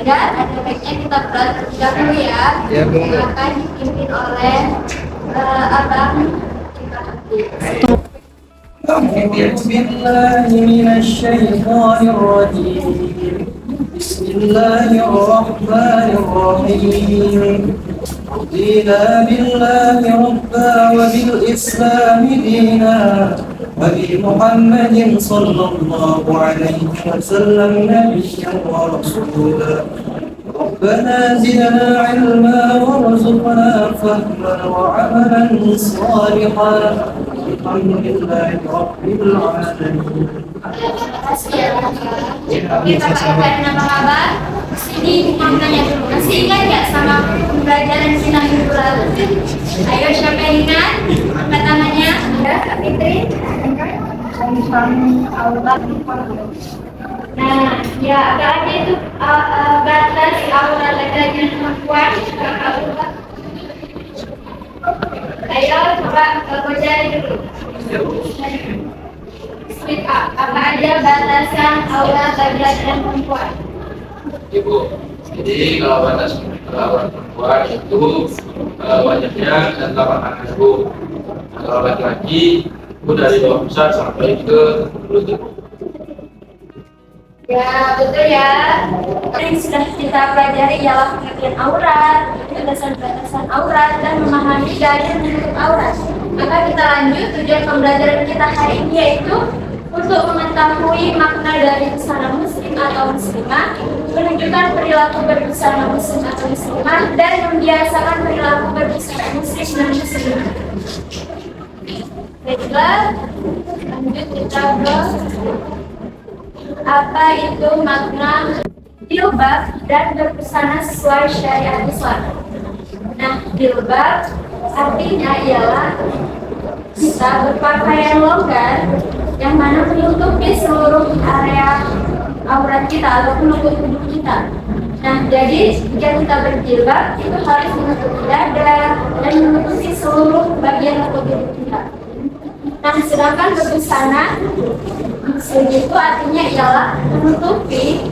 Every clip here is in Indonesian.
Sehingga ada baiknya kita belajar dahulu ya. Ya, Bu. Akan dipimpin oleh Abang أعوذ بالله من الشيطان الرجيم بسم الله الرحمن الرحيم رضينا بالله ربا وبالإسلام دينا وبمحمد صلى الله عليه وسلم نبيا ورسولا ربنا زدنا علما وارزقنا فهما وعملا صالحا الحمد لله رب العالمين. Kita pakai nama abang. Sini namanya dulu. Masih ingat nggak sama pembelajaran kita minggu lalu? Ayo siapa yang ingat? Angkat tangannya. Kak Fitri. Nah, ya apa aja itu batas aurat laki-laki dan perempuan? Ayo coba belajar dulu. Speak up. Apa aja batasan aurat laki-laki dan perempuan? Ibu, jadi kalau batas aurat perempuan itu wajahnya dan telapak tangan ibu. Kalau laki-laki itu dari bawah pusat sampai ke lutut. Ya, betul ya. Yang sudah kita pelajari ialah pengertian aurat, batasan-batasan aurat, dan memahami dalil menutup aurat. Maka kita lanjut, tujuan pembelajaran kita hari ini yaitu untuk mengetahui makna dari busana muslim atau muslimah, menunjukkan perilaku berbusana muslim atau muslimah, dan membiasakan perilaku berbusana muslim dan muslimah. Baiklah, lanjut kita ke apa itu makna jilbab dan berbusana sesuai syariat Islam. Nah, jilbab artinya ialah kita berpakaian longgar yang mana menutupi seluruh area aurat kita atau menutup tubuh kita. Nah, jadi jika kita berjilbab itu harus menutupi dada dan menutupi seluruh bagian tubuh kita. Nah, sedangkan berbusana itu artinya ialah menutupi,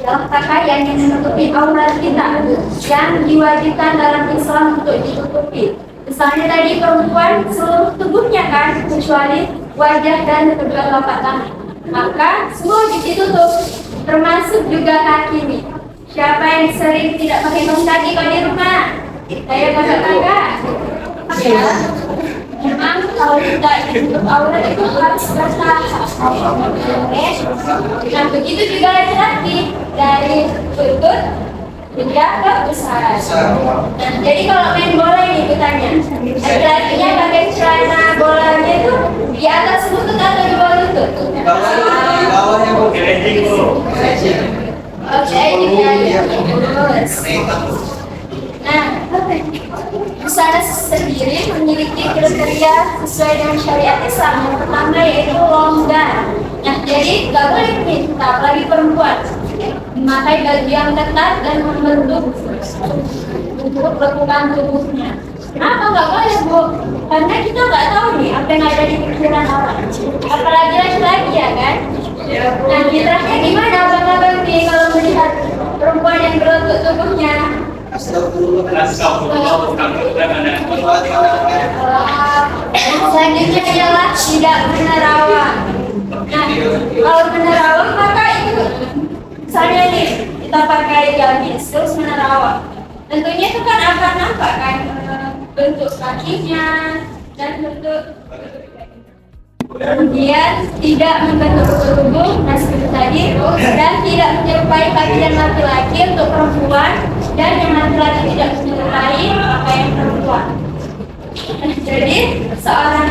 ialah pakaian yang menutupi aurat kita yang diwajibkan dalam Islam untuk ditutupi. Misalnya tadi perempuan seluruh tubuhnya kan, kecuali wajah dan kedua telapak tangan. Maka semua ditutup, termasuk juga kaki nih. Siapa yang sering tidak pakai kaos kaki kalau di rumah? Saya kakak-kakak. Ya. Memang kalau kita tutup aurat itu harus bertahap. Nah, begitu juga laki-laki dari lutut hingga ke usaha. Nah, jadi kalau main bola ini ditanya, laki-lakinya pakai celana bolanya itu di atas lutut atau di bawah lutut? Di bawahnya Bu. Oke, ini aja. Nah, busana sendiri memiliki kriteria sesuai dengan syariat Islam. Yang pertama yaitu longgar. Nah, jadi nggak boleh kita, apalagi perempuan, memakai baju yang ketat dan membentuk lekukan tubuhnya. Kenapa nggak boleh, Bu? Karena kita nggak tahu nih apa yang ada di pikiran orang. Apalagi laki-laki ya kan? Nah, fitrahnya gimana abang-abang nih kalau melihat perempuan yang berlutut tubuhnya? Selanjutnya adalah tidak menerawang. Nah, kalau menerawang maka itu misalnya nih kita pakai gamis terus menerawang. Tentunya itu kan akan nampak kan bentuk kakinya dan bentuk. Kemudian tidak membentuk tubuh, nah seperti tadi, dan tidak menyerupai pakaian laki-laki untuk perempuan, dan yang laki-laki tidak menyerupai pakaian perempuan. Jadi seorang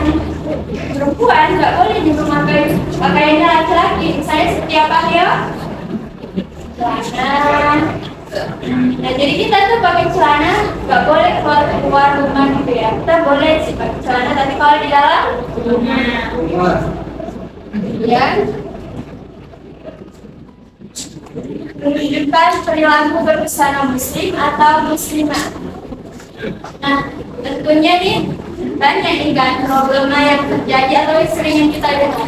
perempuan nggak boleh juga memakai pakaiannya laki-laki. Misalnya seperti apa ya? Celana. Nah, jadi kita tuh pakai celana nggak boleh keluar rumah gitu ya. Kita boleh sih pakai celana, tapi kalau di dalam rumah. Ya. Menunjukkan perilaku berbusana muslim atau muslimah. Nah, tentunya nih banyak nih kan problema yang terjadi atau sering yang kita lihat.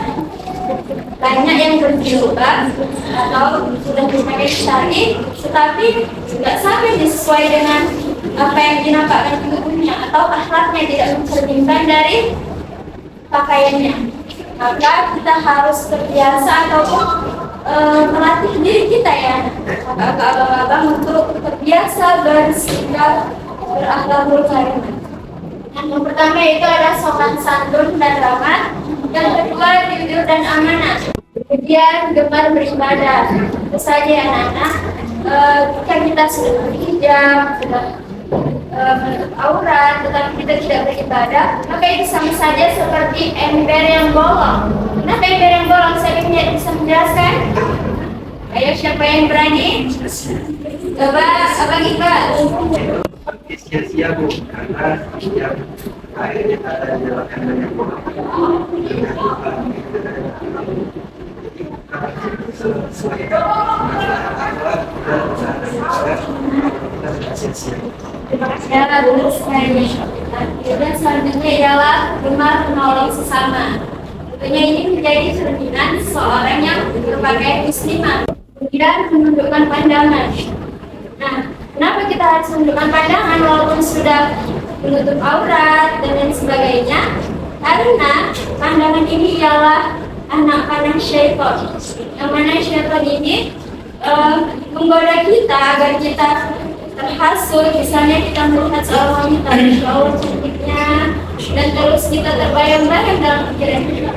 banyak yang berjilbab atau sudah berpakaian syar'i, tetapi tidak sampai sesuai dengan apa yang dinampakkan tubuhnya atau akhlaknya tidak mencerminkan dari pakaiannya. Maka kita harus terbiasa ataupun melatih diri kita ya, abang-abang untuk terbiasa bersikap berakhlakul karimah. Yang pertama itu ada sopan santun dan ramah. Yang kedua jujur dan amanah. Kemudian gemar beribadah. Tentu saja anak-anak, jika kita sudah berhijab, sudah menutup aurat, tetapi kita tidak beribadah, maka itu sama saja seperti ember yang bolong. Kenapa ember yang bolong? Saya tidak bisa menjelaskan. Ayo, siapa yang berani? Coba, Abang Iqbal. Sia-sia Bu, karena yang akhirnya ada di dalam ember yang bolong. Sesuai akhlak dan sia-sia. Ya, benar sekali. Dan selanjutnya ialah gemar menolong sesama. Tentunya ini menjadi cerminan seorang yang berpakaian muslimah. Kemudian menundukkan pandangan. Nah, kenapa kita harus menundukkan pandangan walaupun sudah menutup aurat dan lain sebagainya? Karena pandangan ini ialah anak panah syaitan. Yang mana syaitan ini menggoda kita agar kita terhasut. Misalnya kita melihat seorang wanita, Masya Allah cantiknya, dan terus kita terbayang-bayang dalam pikiran kita.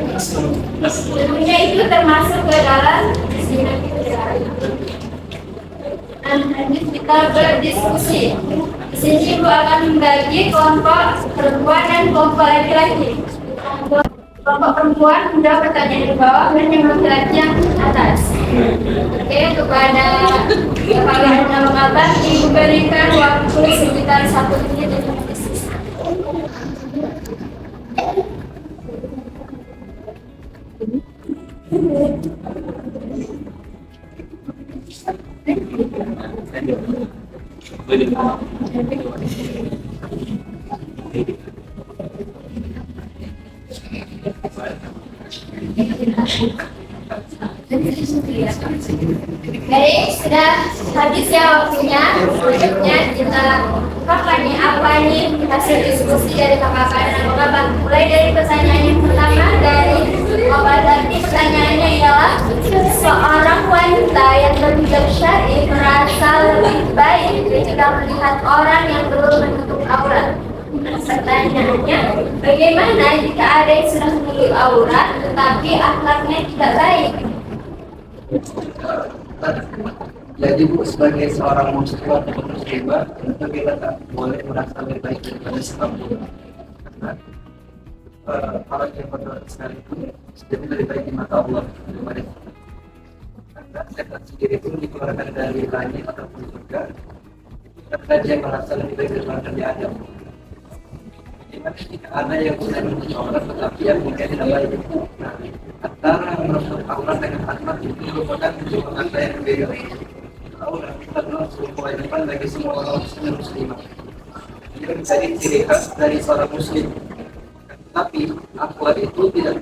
Tentunya itu termasuk ke dalam zina kita. Nah, lanjut kita berdiskusi. Di sini Ibu akan membagi kelompok perempuan dan kelompok laki-laki. Kelompok perempuan mudah pertanyaan di bawah dan yang laki-laki yang atas. Oke, kepada kepala abang-abang Ibu berikan waktu sekitar 1 menit untuk diskusi. Baik, sudah habis ya waktunya. Berikutnya kita apa nih hasil diskusi dari kakak dan abang. Mulai dari pertanyaan yang pertama dari Abang. Pertanyaannya ialah, seorang wanita yang berhijab syar'i merasa lebih baik jika melihat orang yang belum menutup aurat. Pertanyaannya, bagaimana jika ada yang sudah menutup aurat tetapi akhlaknya tidak baik? Jadi Bu, sebagai seorang muslim atau muslimah, tentu kita tak boleh merasa lebih baik daripada siapapun. Karena orang yang berdoa sekalipun sudah lebih baik di mata Allah daripada kita. Karena setan sendiri pun dikeluarkan dari langit ataupun surga, karena dia merasa lebih baik daripada Nabi Adam. Dimana jika ada yang sudah menutup aurat tetapi yang mungkin tidak baik. Nah, antara menutup aurat dengan akhlak itu merupakan dua kata yang berbeda. Aurat kita adalah sebuah kewajiban bagi semua orang muslim dan muslimah. Dia menjadi ciri khas dari seorang muslim. Tapi akhlak itu tidak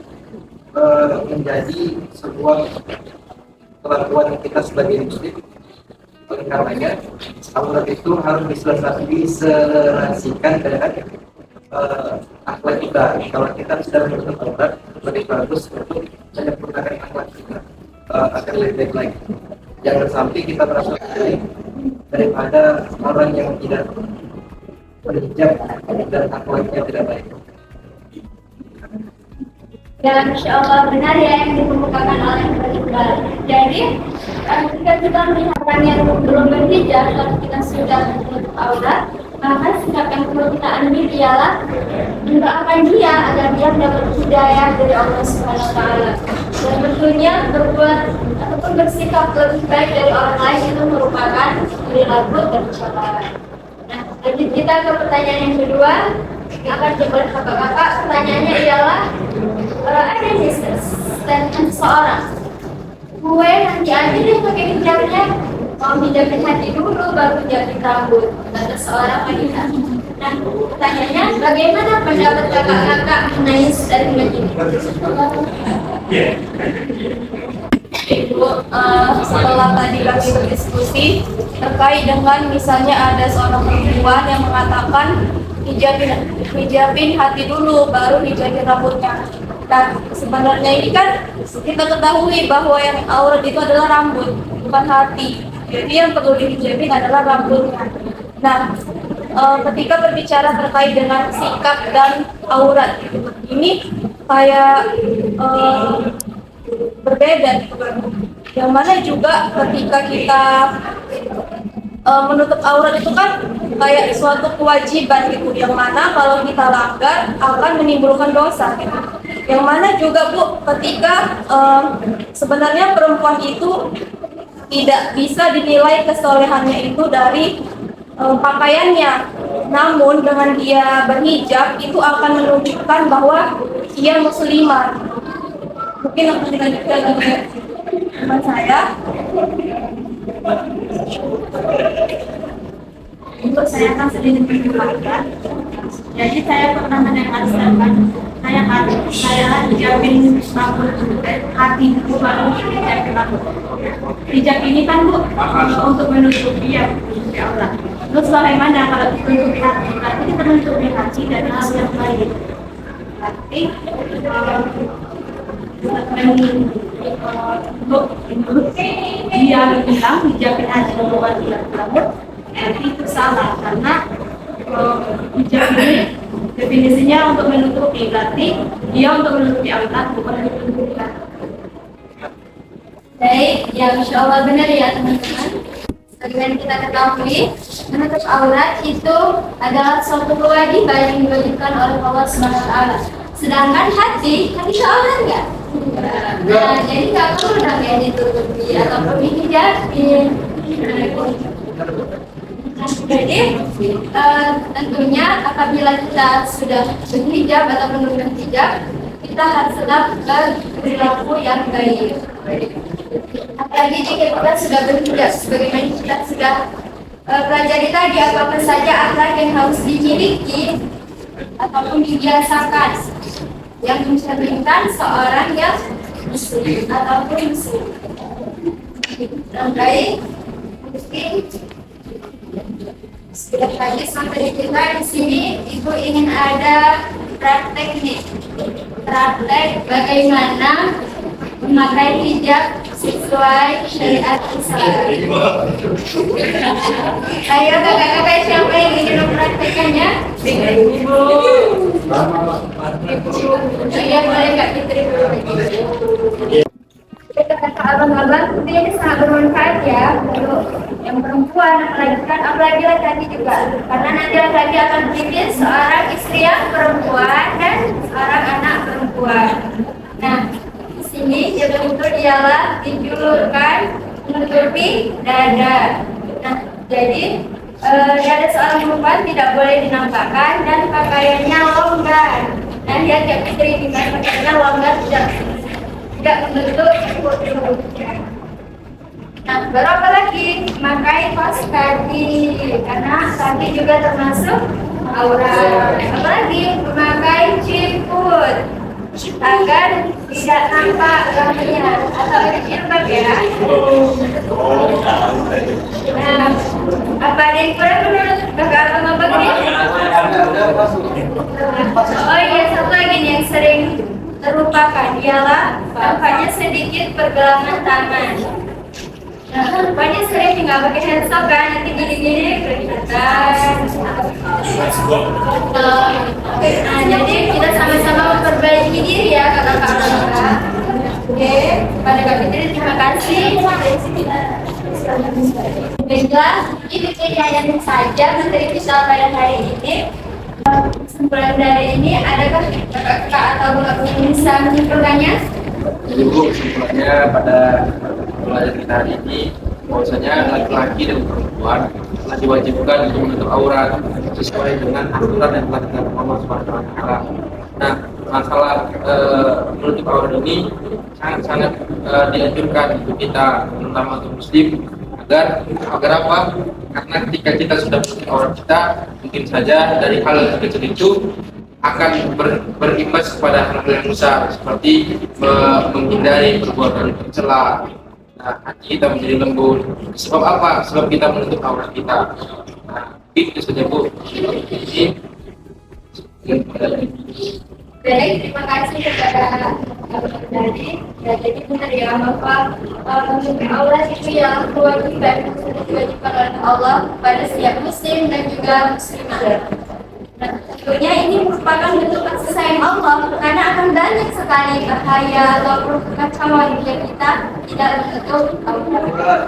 menjadi sebuah kelakuan kita sebagai muslim. Oleh karenanya, aurat itu harus diselarasikan dengan akhlak kita. Kalau kita sudah menutup aurat, lebih bagus untuk menyempurnakan akhlak kita agar lebih baik lagi. Jangan sampai kita merasa baik daripada orang yang tidak berhijab dan akhlaknya tidak baik. Ya, Masya Allah, benar ya yang dikemukakan oleh Iqbal. Jadi, jika kita melihat orang yang belum berhijab, kalau kita sudah menutup aurat, maka sikap yang perlu kita ambil ialah mendoakan dia agar dia mendapat hidayah dari Allah Subhanahu Wa Taala. Dan tentunya berbuat ataupun bersikap lebih baik dari orang lain itu merupakan perilaku tercela. Nah, lanjut kita ke pertanyaan yang kedua. Akan coba kakak-kakak. Pertanyaannya ialah, ada nih statement seorang, gue nanti aja deh pakai hijabnya, mau hijabin hati dulu baru hijabin rambut, kata seorang wanita. Nah, pertanyaannya, bagaimana pendapat kakak-kakak mengenai statement ini? Ibu, setelah tadi kami berdiskusi terkait dengan misalnya ada seorang perempuan yang mengatakan hijabin hati dulu baru hijabin rambutnya. Nah, sebenarnya ini kan kita ketahui bahwa yang aurat itu adalah rambut, bukan hati. Jadi yang perlu dihijabin adalah rambutnya. Nah, ketika berbicara terkait dengan sikap dan aurat ini kayak berbeda gitu kan. Yang mana juga ketika kita menutup aurat itu kan kayak suatu kewajiban gitu, yang mana kalau kita langgar akan menimbulkan dosa gitu. Yang mana juga Bu, ketika sebenarnya perempuan itu tidak bisa dinilai kesolehannya itu dari pakaiannya, namun dengan dia berhijab itu akan menunjukkan bahwa ia muslimah. Mungkin akan dilanjutkan oleh teman saya. Untuk saya kan sedikit menjelaskan. Jadi saya pernah mendengar saya hijabin rambut hati dulu baru hijabin rambut. Hijab ini kan Bu untuk menutupi ya Allah. Terus bagaimana kalau ditutupi hati? Berarti kita menutupi hati dari hal yang baik. Berarti untuk dia bilang hijabin hati dulu baru hijabin rambut. Berarti itu salah karena hijab ini definisinya untuk menutupi, berarti dia untuk menutupi aurat bukan untuk menutupi hati. Baik, ya insya Allah benar ya teman-teman. Sebagaimana kita ketahui, menutup aurat itu adalah suatu kewajiban yang diwajibkan oleh Allah SWT. Sedangkan hati itu aurat enggak? Nah, jadi nggak perlu dong ya ditutupi ataupun dihijabin. Jadi tentunya apabila kita sudah berhijab atau menggunakan hijab, kita harus tetap berperilaku yang baik. Apalagi jika kita sudah berhijab, sebagaimana kita sudah pelajari tadi, apa saja akhlak yang harus dimiliki ataupun dibiasakan yang mencerminkan seorang yang muslim ataupun muslim. Baik, mungkin sudah tadi sampai kita di sini, Ibu ingin ada praktek nih, praktek bagaimana memakai hijab sesuai syariat Islam. Ayo kakak-kakak siapa yang ingin mempraktekannya? Ibu. Iya boleh Kak Fitri dulu. Kata abang-abang ini sangat bermanfaat ya untuk yang perempuan, apalagi laki-laki juga, karena nanti laki-laki akan menjadi seorang istri yang perempuan dan seorang anak perempuan. Nah, di sini jilbab itu ialah dijulurkan menutupi dada. Nah, jadi dada seorang perempuan tidak boleh dinampakkan dan pakaiannya longgar. Nah, lihat ya Fitri, gimana pakaiannya longgar, tidak menutup perut. Nah, baru apa lagi? Memakai kaos kaki, karena kaki juga termasuk aurat. Apalagi memakai ciput agar tidak nampak rambutnya atau jilbab ya. Nah, apa ada yang kurang menurut kakak abang-abang ini? Oh iya, satu lagi nih yang sering terlupakan ialah tampaknya sedikit pergelangan tangan. Nah, rupanya sering tinggal pakai handsock kan, nanti gini-gini kelihatan. Nah, jadi kita sama-sama memperbaiki diri ya kakak-kakak. Oke, pada Kak Fitri terima kasih. Baiklah, ini kejadian saja materi kita pada hari ini. Kesimpulan dari ini, adakah kakak atau bapak yang bisa menyimpulkannya? Jadi Bu, kesimpulannya pada pelajaran kita hari ini, bahwasanya laki-laki dan perempuan telah diwajibkan untuk menutup aurat sesuai dengan aturan yang telah ditentukan Allah Subhanahu wa Ta'ala. Nah, masalah menutup aurat ini sangat-sangat dianjurkan untuk kita, terutama untuk muslim, agar apa? Karena ketika kita sudah menutup aurat kita, mungkin saja dari hal yang kecil itu akan berimbas kepada hal yang besar, seperti menghindari perbuatan tercela. Nah, hati kita menjadi lembut. Sebab apa? Sebab kita menutup aurat kita. Nah, itu saja Bu. Ini Baik, terima kasih kepada Bapak tadi. Ya, jadi benar ya Bapak, menutup aurat itu yang kewajiban diwajibkan oleh Allah pada setiap muslim dan juga muslimah. Nah, tentunya ini merupakan bentuk kasih sayang Allah karena akan banyak sekali bahaya atau kekacauan jika kita tidak menutup aurat.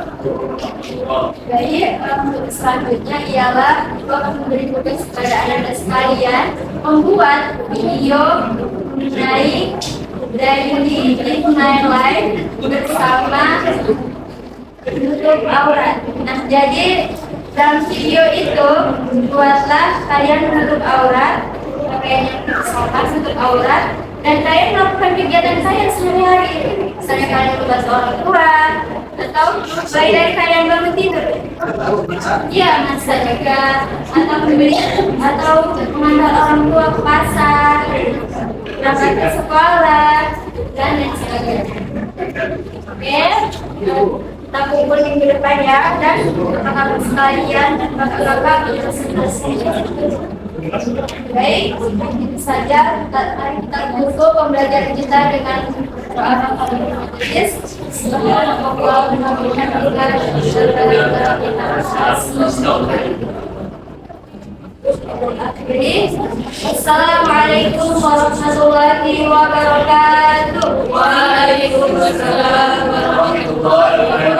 Baik, untuk selanjutnya ialah Ibu akan memberi tugas kepada anak-anak sekalian membuat video mengenai daily in my life bersama menutup aurat. Nah, jadi dalam video itu buatlah kalian menutup aurat, pakaian yang bersama menutup aurat, dan kalian melakukan kegiatan kalian sehari-hari. Misalnya kalian membahas orang tua, atau bayi dari kalian bangun tidur. Iya, masa juga atau membeli atau mengantar orang tua ke pasar, berangkat ke sekolah, dan lain sebagainya. Oke, kita kumpul minggu depan ya, dan kakak-kakak sekalian dan kakak-kakak berpresentasi. Baik, itu saja. Mari kita tutup pembelajaran kita dengan doa kafaratul majlis. Assalamualaikum warahmatullahi wabarakatuh. Waalaikumsalam warahmatullahi wabarakatuh.